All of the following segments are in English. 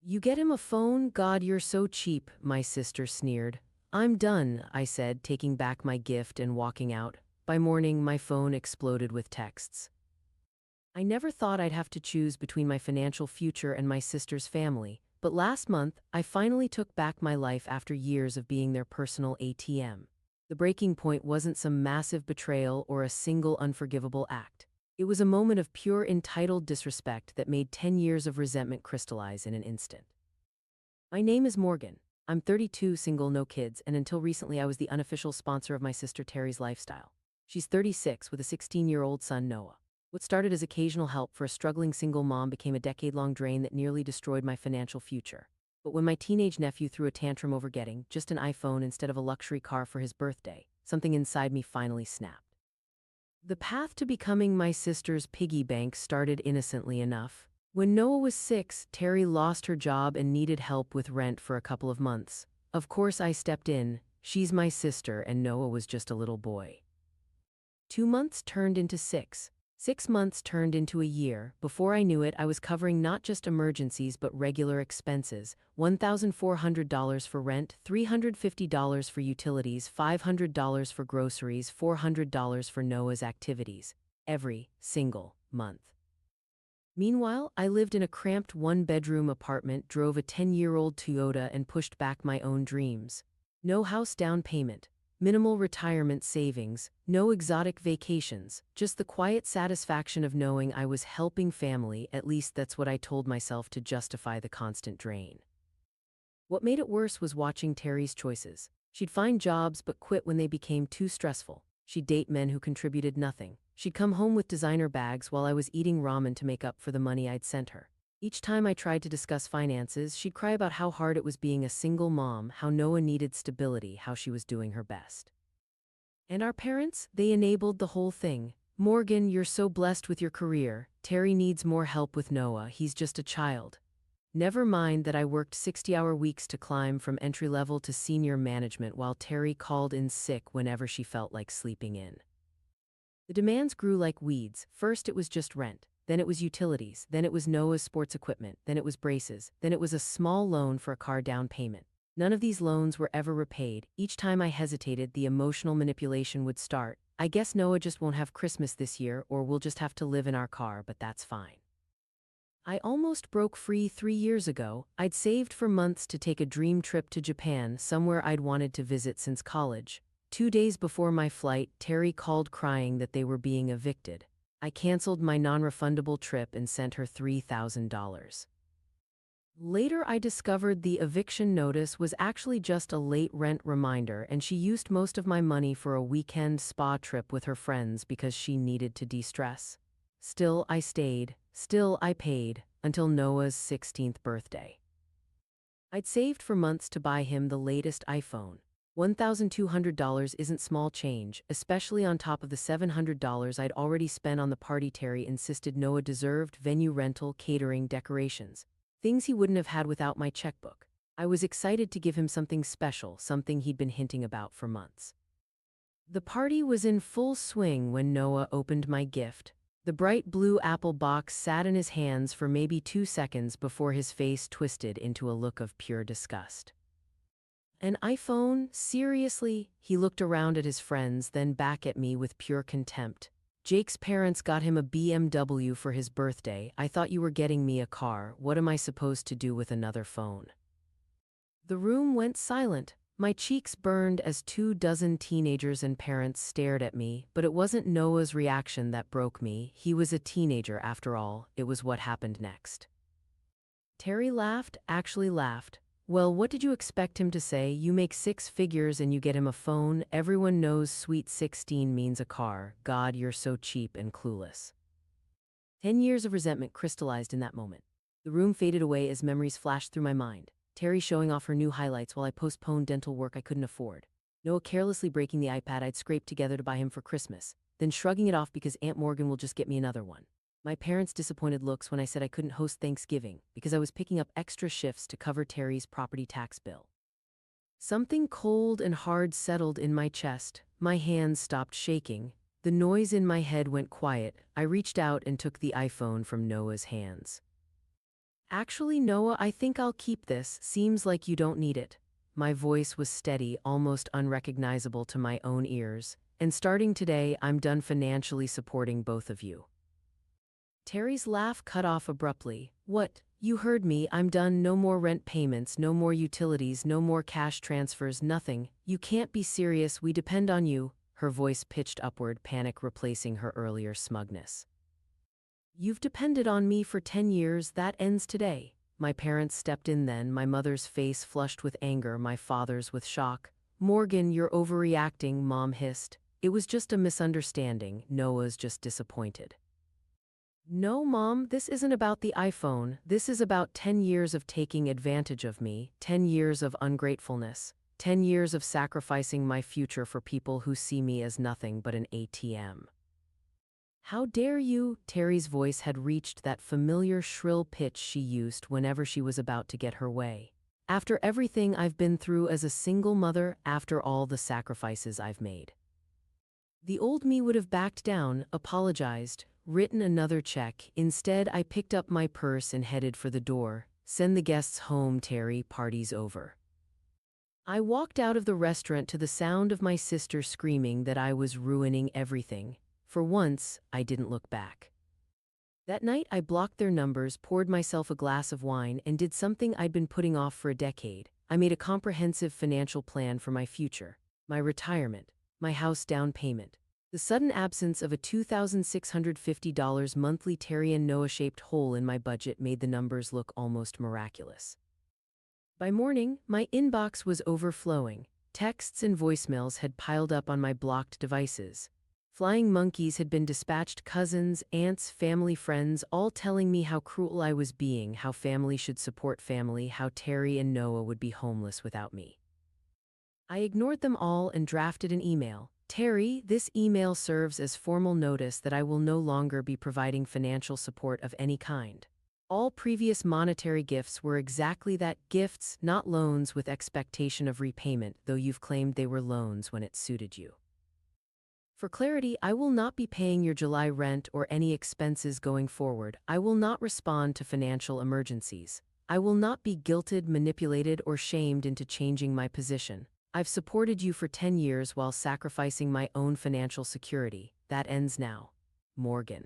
You get him a phone? God, you're so cheap, my sister sneered. I'm done, I said, taking back my gift and walking out. By morning, my phone exploded with texts. I never thought I'd have to choose between my financial future and my sister's family, but last month, I finally took back my life after years of being their personal ATM. The breaking point wasn't some massive betrayal or a single unforgivable act. It was a moment of pure entitled disrespect that made 10 years of resentment crystallize in an instant. My name is Morgan. I'm 32, single, no kids, and until recently I was the unofficial sponsor of my sister Terry's lifestyle. She's 36 with a 16-year-old son, Noah. What started as occasional help for a struggling single mom became a decade-long drain that nearly destroyed my financial future. But when my teenage nephew threw a tantrum over getting just an iPhone instead of a luxury car for his birthday, something inside me finally snapped. The path to becoming my sister's piggy bank started innocently enough. When Noah was 6, Terry lost her job and needed help with rent for a couple of months. Of course I stepped in. She's my sister and Noah was just a little boy. 2 months turned into 6. 6 months turned into a year. Before I knew it, I was covering not just emergencies but regular expenses. $1,400 for rent, $350 for utilities, $500 for groceries, $400 for Noah's activities. Every single month. Meanwhile, I lived in a cramped one-bedroom apartment, drove a 10-year-old Toyota, and pushed back my own dreams. No house down payment. Minimal retirement savings, no exotic vacations, just the quiet satisfaction of knowing I was helping family. At least that's what I told myself to justify the constant drain. What made it worse was watching Terry's choices. She'd find jobs but quit when they became too stressful. She'd date men who contributed nothing. She'd come home with designer bags while I was eating ramen to make up for the money I'd sent her. Each time I tried to discuss finances, she'd cry about how hard it was being a single mom, how Noah needed stability, how she was doing her best. And our parents, they enabled the whole thing. Morgan, you're so blessed with your career. Terry needs more help with Noah, he's just a child. Never mind that I worked 60-hour weeks to climb from entry-level to senior management while Terry called in sick whenever she felt like sleeping in. The demands grew like weeds. First it was just rent. Then it was utilities, then it was Noah's sports equipment, then it was braces, then it was a small loan for a car down payment. None of these loans were ever repaid. Each time I hesitated, the emotional manipulation would start. I guess Noah just won't have Christmas this year, or we'll just have to live in our car, but that's fine. I almost broke free 3 years ago. I'd saved for months to take a dream trip to Japan, somewhere I'd wanted to visit since college. 2 days before my flight, Terry called crying that they were being evicted. I canceled my non-refundable trip and sent her $3,000. Later I discovered the eviction notice was actually just a late rent reminder, and she used most of my money for a weekend spa trip with her friends because she needed to de-stress. Still I stayed, still I paid, until Noah's 16th birthday. I'd saved for months to buy him the latest iPhone. $1,200 isn't small change, especially on top of the $700 I'd already spent on the party Terry insisted Noah deserved: venue rental, catering, decorations. Things he wouldn't have had without my checkbook. I was excited to give him something special, something he'd been hinting about for months. The party was in full swing when Noah opened my gift. The bright blue Apple box sat in his hands for maybe 2 seconds before his face twisted into a look of pure disgust. An iPhone? Seriously? He looked around at his friends, then back at me with pure contempt. Jake's parents got him a BMW for his birthday. I thought you were getting me a car. What am I supposed to do with another phone? The room went silent. My cheeks burned as 24 teenagers and parents stared at me, but it wasn't Noah's reaction that broke me. He was a teenager after all. It was what happened next. Terry laughed, actually laughed. Well, what did you expect him to say? You make 6 figures and you get him a phone. Everyone knows sweet 16 means a car. God, you're so cheap and clueless. 10 years of resentment crystallized in that moment. The room faded away as memories flashed through my mind. Terry showing off her new highlights while I postponed dental work I couldn't afford. Noah carelessly breaking the iPad I'd scraped together to buy him for Christmas, then shrugging it off because Aunt Morgan will just get me another one. My parents' disappointed looks when I said I couldn't host Thanksgiving because I was picking up extra shifts to cover Terry's property tax bill. Something cold and hard settled in my chest. My hands stopped shaking. The noise in my head went quiet. I reached out and took the iPhone from Noah's hands. Actually, Noah, I think I'll keep this. Seems like you don't need it. My voice was steady, almost unrecognizable to my own ears. And starting today, I'm done financially supporting both of you. Terry's laugh cut off abruptly. What? You heard me, I'm done. No more rent payments, no more utilities, no more cash transfers, nothing. You can't be serious, we depend on you. Her voice pitched upward, panic replacing her earlier smugness. You've depended on me for 10 years, that ends today. My parents stepped in then, my mother's face flushed with anger, my father's with shock. Morgan, you're overreacting, Mom hissed. It was just a misunderstanding, Noah's just disappointed. No, Mom, this isn't about the iPhone. This is about 10 years of taking advantage of me, 10 years of ungratefulness, 10 years of sacrificing my future for people who see me as nothing but an ATM. How dare you? Terry's voice had reached that familiar shrill pitch she used whenever she was about to get her way. After everything I've been through as a single mother, after all the sacrifices I've made. The old me would have backed down, apologized, written another check. Instead, I picked up my purse and headed for the door. Send the guests home, Terry, party's over. I walked out of the restaurant to the sound of my sister screaming that I was ruining everything. For once, I didn't look back. That night, I blocked their numbers, poured myself a glass of wine, and did something I'd been putting off for a decade. I made a comprehensive financial plan for my future, my retirement, my house down payment. The sudden absence of a $2,650 monthly Terry and Noah-shaped hole in my budget made the numbers look almost miraculous. By morning, my inbox was overflowing. Texts and voicemails had piled up on my blocked devices. Flying monkeys had been dispatched, cousins, aunts, family, friends, all telling me how cruel I was being, how family should support family, how Terry and Noah would be homeless without me. I ignored them all and drafted an email. Terry, this email serves as formal notice that I will no longer be providing financial support of any kind. All previous monetary gifts were exactly that, gifts, not loans with expectation of repayment, though you've claimed they were loans when it suited you. For clarity, I will not be paying your July rent or any expenses going forward. I will not respond to financial emergencies. I will not be guilted, manipulated, or shamed into changing my position. I've supported you for 10 years while sacrificing my own financial security. That ends now. Morgan.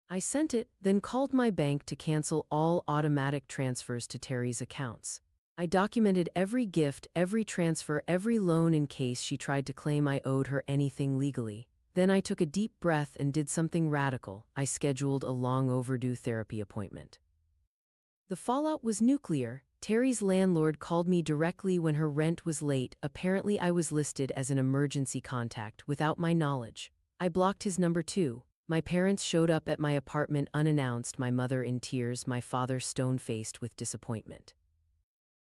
I sent it, then called my bank to cancel all automatic transfers to Terry's accounts. I documented every gift, every transfer, every loan in case she tried to claim I owed her anything legally. Then I took a deep breath and did something radical. I scheduled a long overdue therapy appointment. The fallout was nuclear. Terry's landlord called me directly when her rent was late. Apparently I was listed as an emergency contact without my knowledge. I blocked his number too. My parents showed up at my apartment unannounced, my mother in tears, my father stone-faced with disappointment.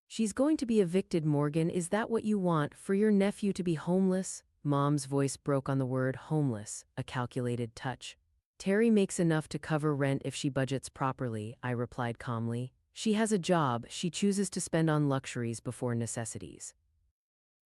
She's going to be evicted, Morgan. Is that what you want, for your nephew to be homeless? Mom's voice broke on the word homeless, a calculated touch. Terry makes enough to cover rent if she budgets properly, I replied calmly. She has a job, she chooses to spend on luxuries before necessities.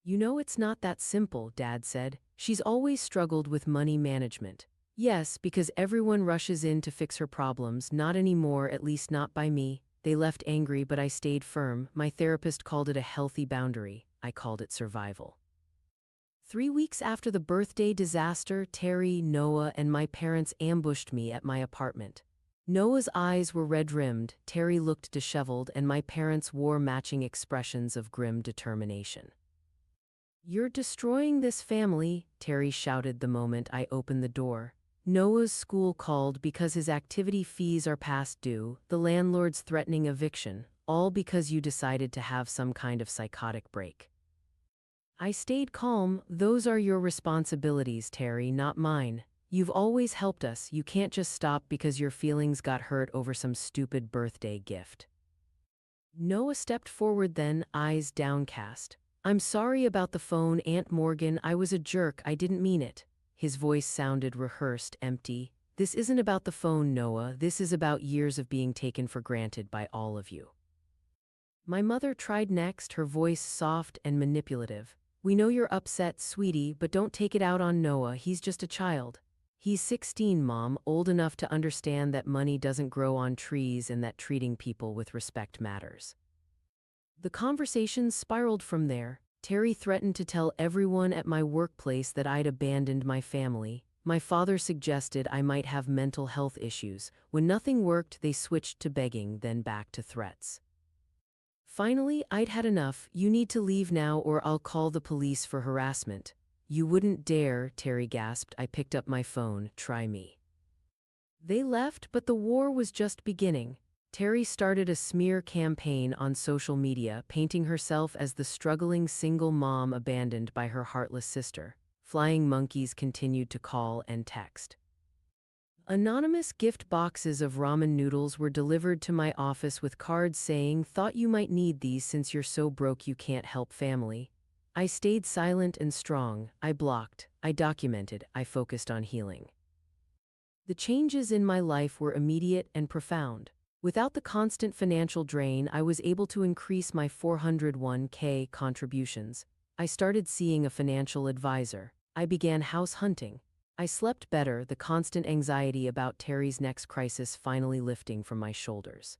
You know it's not that simple, Dad said. She's always struggled with money management. Yes, because everyone rushes in to fix her problems, not anymore, at least not by me. They left angry, but I stayed firm. My therapist called it a healthy boundary. I called it survival. 3 weeks after the birthday disaster, Terry, Noah, and my parents ambushed me at my apartment. Noah's eyes were red-rimmed, Terry looked disheveled, and my parents wore matching expressions of grim determination. You're destroying this family, Terry shouted the moment I opened the door. Noah's school called because his activity fees are past due, the landlord's threatening eviction, all because you decided to have some kind of psychotic break. I stayed calm. Those are your responsibilities, Terry, not mine. You've always helped us. You can't just stop because your feelings got hurt over some stupid birthday gift. Noah stepped forward then, eyes downcast. I'm sorry about the phone, Aunt Morgan. I was a jerk. I didn't mean it. His voice sounded rehearsed, empty. This isn't about the phone, Noah. This is about years of being taken for granted by all of you. My mother tried next, her voice soft and manipulative. We know you're upset, sweetie, but don't take it out on Noah. He's just a child. He's 16, Mom, old enough to understand that money doesn't grow on trees and that treating people with respect matters. The conversation spiraled from there. Terry threatened to tell everyone at my workplace that I'd abandoned my family. My father suggested I might have mental health issues. When nothing worked, they switched to begging, then back to threats. Finally, I'd had enough. You need to leave now or I'll call the police for harassment. You wouldn't dare, Terry gasped. I picked up my phone. Try me. They left, but the war was just beginning. Terry started a smear campaign on social media, painting herself as the struggling single mom abandoned by her heartless sister. Flying monkeys continued to call and text. Anonymous gift boxes of ramen noodles were delivered to my office with cards saying, "Thought you might need these since you're so broke you can't help family." I stayed silent and strong. I blocked, I documented, I focused on healing. The changes in my life were immediate and profound. Without the constant financial drain, I was able to increase my 401k contributions. I started seeing a financial advisor. I began house hunting. I slept better, the constant anxiety about Terry's next crisis finally lifting from my shoulders.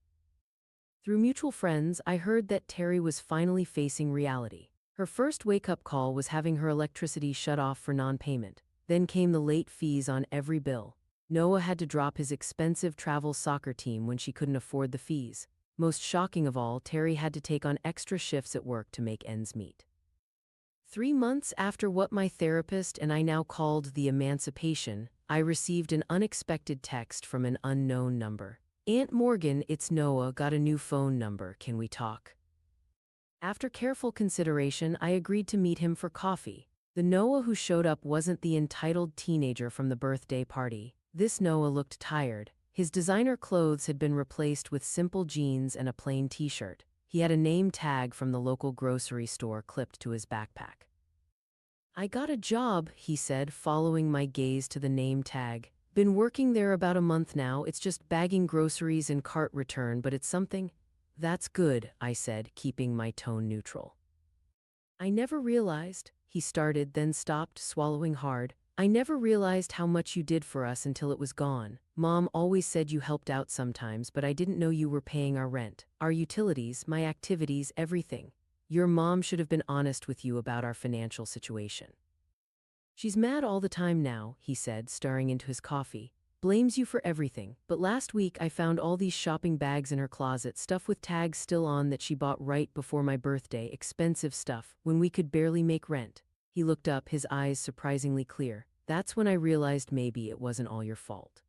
Through mutual friends, I heard that Terry was finally facing reality. Her first wake-up call was having her electricity shut off for non-payment. Then came the late fees on every bill. Noah had to drop his expensive travel soccer team when she couldn't afford the fees. Most shocking of all, Terry had to take on extra shifts at work to make ends meet. 3 months after what my therapist and I now called the emancipation, I received an unexpected text from an unknown number. "Aunt Morgan, it's Noah, got a new phone number, can we talk?" After careful consideration, I agreed to meet him for coffee. The Noah who showed up wasn't the entitled teenager from the birthday party. This Noah looked tired. His designer clothes had been replaced with simple jeans and a plain t-shirt. He had a name tag from the local grocery store clipped to his backpack. "I got a job," he said, following my gaze to the name tag. "Been working there about a month now. It's just bagging groceries and cart return, but it's something." "That's good," I said, keeping my tone neutral. "I never realized," he started, then stopped, swallowing hard. "I never realized how much you did for us until it was gone. Mom always said you helped out sometimes, but I didn't know you were paying our rent, our utilities, my activities, everything. Your mom should have been honest with you about our financial situation." "She's mad all the time now," he said, staring into his coffee. "Blames you for everything. But last week I found all these shopping bags in her closet, stuff with tags still on that she bought right before my birthday, expensive stuff, when we could barely make rent." He looked up, his eyes surprisingly clear. "That's when I realized maybe it wasn't all your fault."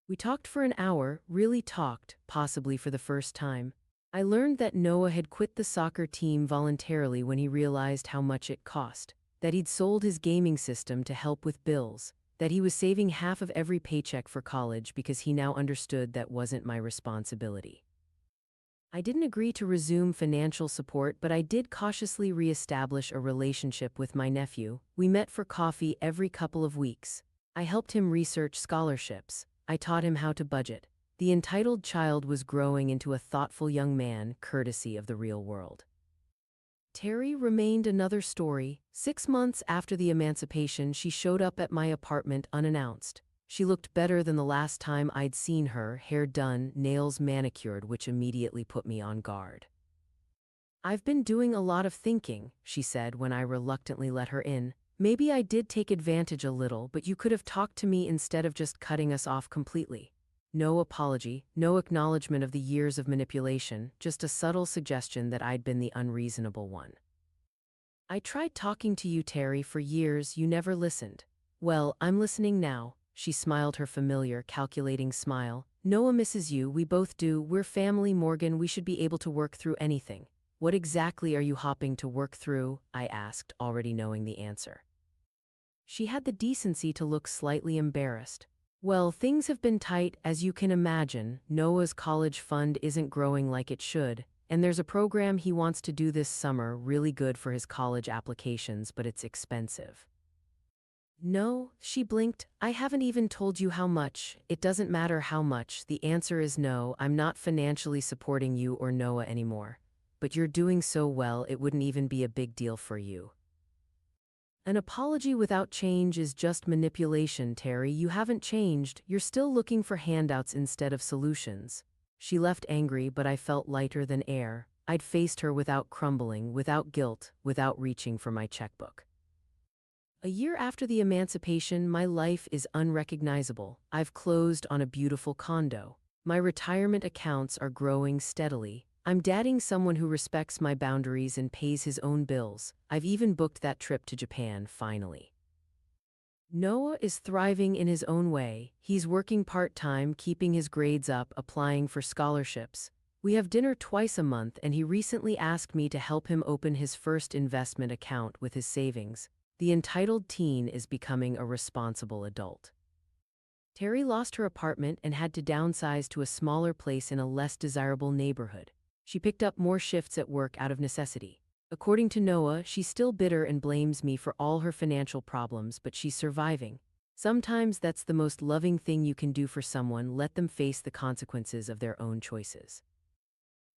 We talked for an hour, really talked, possibly for the first time. I learned that Noah had quit the soccer team voluntarily when he realized how much it cost, that he'd sold his gaming system to help with bills, that he was saving half of every paycheck for college because he now understood that wasn't my responsibility. I didn't agree to resume financial support, but I did cautiously reestablish a relationship with my nephew. We met for coffee every couple of weeks. I helped him research scholarships. I taught him how to budget. The entitled child was growing into a thoughtful young man, courtesy of the real world. Terry remained another story. 6 months after the emancipation, she showed up at my apartment unannounced. She looked better than the last time I'd seen her, hair done, nails manicured, which immediately put me on guard. "I've been doing a lot of thinking," she said when I reluctantly let her in. "Maybe I did take advantage a little, but you could have talked to me instead of just cutting us off completely." No apology, no acknowledgement of the years of manipulation, just a subtle suggestion that I'd been the unreasonable one. "I tried talking to you, Terry, for years. You never listened." "Well, I'm listening now." She smiled her familiar, calculating smile. "Noah misses you, we both do. We're family, Morgan, we should be able to work through anything." "What exactly are you hoping to work through?" I asked, already knowing the answer. She had the decency to look slightly embarrassed. "Well, things have been tight, as you can imagine. Noah's college fund isn't growing like it should, and there's a program he wants to do this summer, really good for his college applications, but it's expensive." "No," she blinked. "I haven't even told you how much. It doesn't matter how much. The answer is no, I'm not financially supporting you or Noah anymore. But you're doing so well, it wouldn't even be a big deal for you." An apology without change is just manipulation, Terry. You haven't changed. You're still looking for handouts instead of solutions. She left angry, but I felt lighter than air. I'd faced her without crumbling, without guilt, without reaching for my checkbook. A year after the emancipation, my life is unrecognizable. I've closed on a beautiful condo. My retirement accounts are growing steadily. I'm dating someone who respects my boundaries and pays his own bills. I've even booked that trip to Japan, finally. Noah is thriving in his own way. He's working part-time, keeping his grades up, applying for scholarships. We have dinner twice a month, and he recently asked me to help him open his first investment account with his savings. The entitled teen is becoming a responsible adult. Terry lost her apartment and had to downsize to a smaller place in a less desirable neighborhood. She picked up more shifts at work out of necessity. According to Noah, she's still bitter and blames me for all her financial problems, but she's surviving. Sometimes that's the most loving thing you can do for someone. Let them face the consequences of their own choices.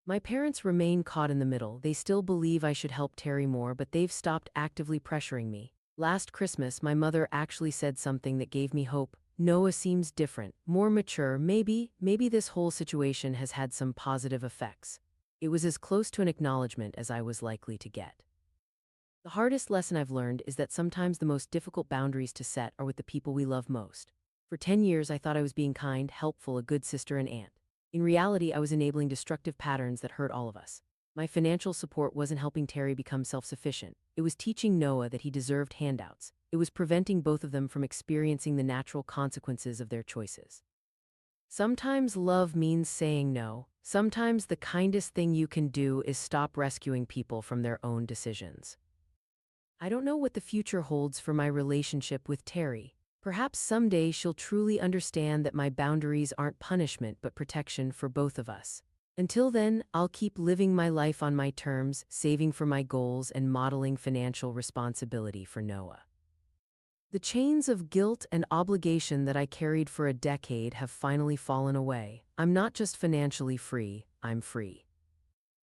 My parents remain caught in the middle. They still believe I should help Terry more, but they've stopped actively pressuring me. Last Christmas, my mother actually said something that gave me hope. Noah seems different, more mature. Maybe this whole situation has had some positive effects. It was as close to an acknowledgement as I was likely to get. The hardest lesson I've learned is that sometimes the most difficult boundaries to set are with the people we love most. For 10 years, I thought I was being kind, helpful, a good sister and aunt. In reality, I was enabling destructive patterns that hurt all of us. My financial support wasn't helping Terry become self-sufficient. It was teaching Noah that he deserved handouts. It was preventing both of them from experiencing the natural consequences of their choices. Sometimes love means saying no. Sometimes the kindest thing you can do is stop rescuing people from their own decisions. I don't know what the future holds for my relationship with Terry. Perhaps someday she'll truly understand that my boundaries aren't punishment but protection for both of us. Until then, I'll keep living my life on my terms, saving for my goals and modeling financial responsibility for Noah. The chains of guilt and obligation that I carried for a decade have finally fallen away. I'm not just financially free, I'm free.